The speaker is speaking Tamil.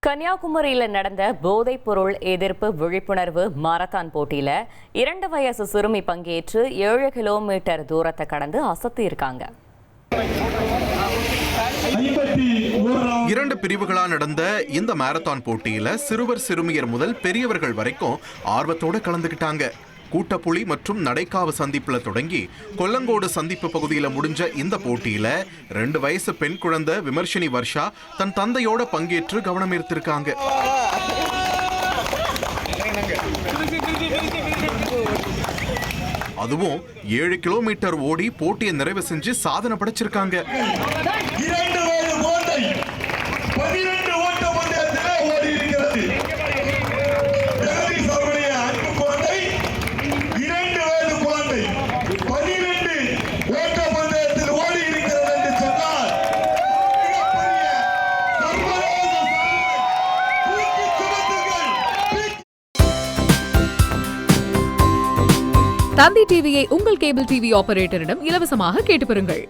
கன்னியாகுமரியில் நடந்த போதைப் பொருள் எதிர்ப்பு விழிப்புணர்வு மாரத்தான் போட்டியில 2 வயசு சிறுமி பங்கேற்று 7 கிலோமீட்டர் தூரத்தை கடந்து அசத்தியிருக்காங்க. 2 பிரிவுகளா நடந்த இந்த மாரத்தான் போட்டியில சிறுவர் சிறுமியர் முதல் பெரியவர்கள் வரைக்கும் ஆர்வத்தோட கலந்துக்கிட்டாங்க. கூட்டப்புலி மற்றும் நடைக்காவு சந்திப்புல தொடங்கி கொல்லங்கோடு சந்திப்பு பகுதியில் முடிஞ்ச இந்த போட்டியில 2 வயசு பெண் குழந்தை விமர்சினி வர்ஷா தன் தந்தையோட பங்கேற்று கவனம் ஈர்த்திருக்காங்க. அதுவும் 7 கிலோமீட்டர் ஓடி போட்டியை நிறைவு செஞ்சு சாதனை படைச்சிருக்காங்க. தந்தி டிவியை உங்கள் கேபிள் டிவி ஆபரேட்டரிடம் இலவசமாக கேட்டு பெறுங்கள்.